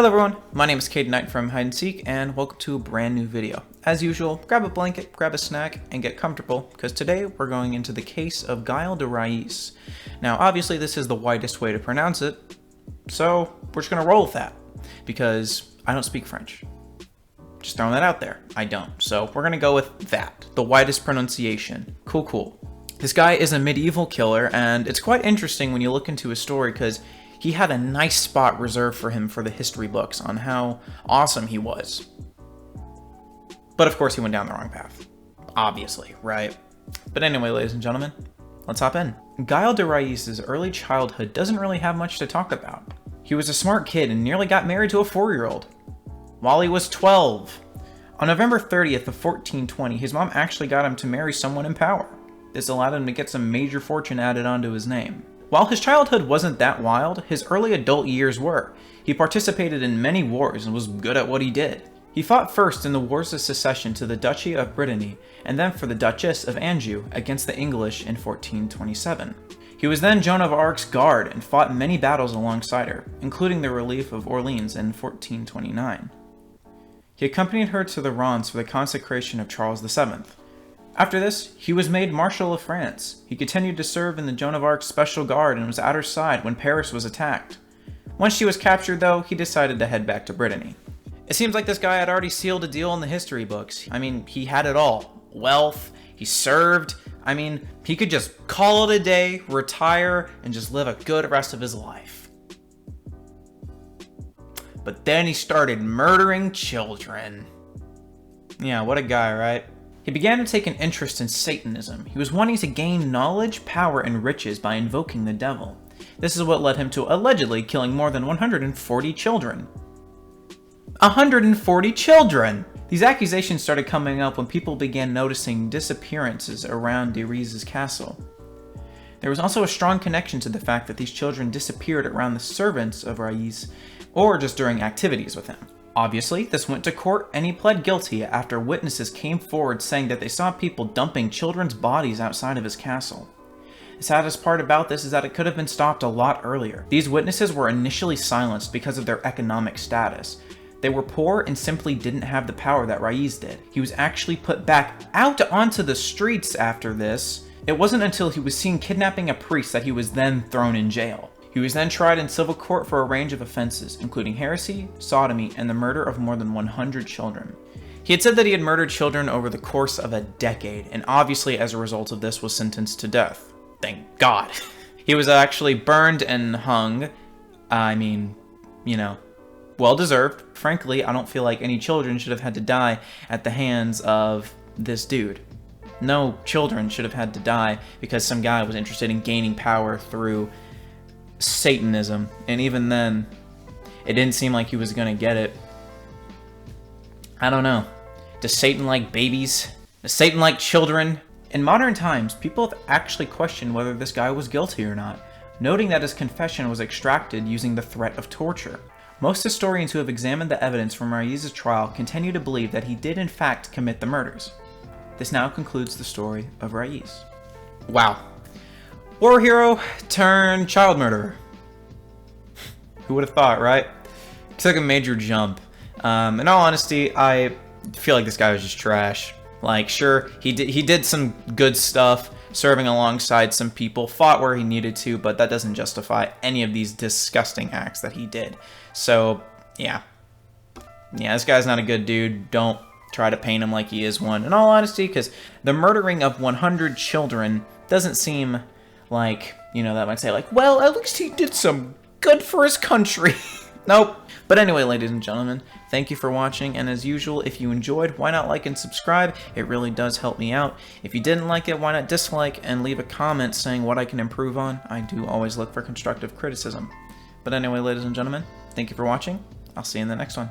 Hello everyone, my name is Caden K from Hide and Seek, and welcome to a brand new video. As usual, grab a blanket, grab a snack, and get comfortable, because today we're going into the case of Gille de Rais. Now obviously this is the widest way to pronounce it, so we're just gonna roll with that, because I don't speak French. Just throwing that out there, I don't. So we're gonna go with that, the widest pronunciation. Cool. This guy is a medieval killer, and it's quite interesting when you look into his story, because he had a nice spot reserved for him for the history books on how awesome he was. But of course he went down the wrong path. Obviously, right? But anyway, ladies and gentlemen, let's hop in. Gille de Rais' early childhood doesn't really have much to talk about. He was a smart kid and nearly got married to a 4-year-old while he was 12. On November 30th of 1420, his mom actually got him to marry someone in power. This allowed him to get some major fortune added onto his name. While his childhood wasn't that wild, his early adult years were. He participated in many wars and was good at what he did. He fought first in the Wars of Succession to the Duchy of Brittany, and then for the Duchess of Anjou against the English in 1427. He was then Joan of Arc's guard and fought many battles alongside her, including the relief of Orleans in 1429. He accompanied her to the Reims for the consecration of Charles VII. After this, he was made Marshal of France. He continued to serve in the Joan of Arc's Special Guard and was at her side when Paris was attacked. Once she was captured, though, he decided to head back to Brittany. It seems like this guy had already sealed a deal in the history books. I mean, he had it all. Wealth, he served. I mean, he could just call it a day, retire, and just live a good rest of his life. But then he started murdering children. Yeah, what a guy, right? He began to take an interest in Satanism. He was wanting to gain knowledge, power, and riches by invoking the devil. This is what led him to allegedly killing more than 140 children. 140 children! These accusations started coming up when people began noticing disappearances around de Rais' castle. There was also a strong connection to the fact that these children disappeared around the servants of Rais, or just during activities with him. Obviously, this went to court and he pled guilty after witnesses came forward saying that they saw people dumping children's bodies outside of his castle. The saddest part about this is that it could have been stopped a lot earlier. These witnesses were initially silenced because of their economic status. They were poor and simply didn't have the power that Rais did. He was actually put back out onto the streets after this. It wasn't until he was seen kidnapping a priest that he was then thrown in jail. He was then tried in civil court for a range of offenses, including heresy, sodomy, and the murder of more than 100 children. He had said that he had murdered children over the course of a decade, and obviously as a result of this was sentenced to death. Thank God. He was actually burned and hung. I mean, you know, well deserved. Frankly, I don't feel like any children should have had to die at the hands of this dude. No children should have had to die because some guy was interested in gaining power through Satanism, and even then it didn't seem like he was gonna get it. I don't know. Does Satan like babies? Does Satan like children? In modern times, people have actually questioned whether this guy was guilty or not, noting that his confession was extracted using the threat of torture. Most historians who have examined the evidence from Rais' trial continue to believe that he did in fact commit the murders. This now concludes the story of Rais. Wow. War hero turned child murderer. Who would have thought, right? Took a major jump. In all honesty, I feel like this guy was just trash. Like, sure, he did some good stuff, serving alongside some people, fought where he needed to, but that doesn't justify any of these disgusting acts that he did. So, yeah. Yeah, this guy's not a good dude. Don't try to paint him like he is one. In all honesty, because the murdering of 100 children doesn't seem like, you know, that might say like, well, at least he did some good for his country. Nope. But anyway, ladies and gentlemen, thank you for watching, and as usual, if you enjoyed, why not like and subscribe? It really does help me out. If you didn't like it, why not dislike and leave a comment saying what I can improve on? I do always look for constructive criticism. But anyway, ladies and gentlemen, thank you for watching. I'll see you in the next one.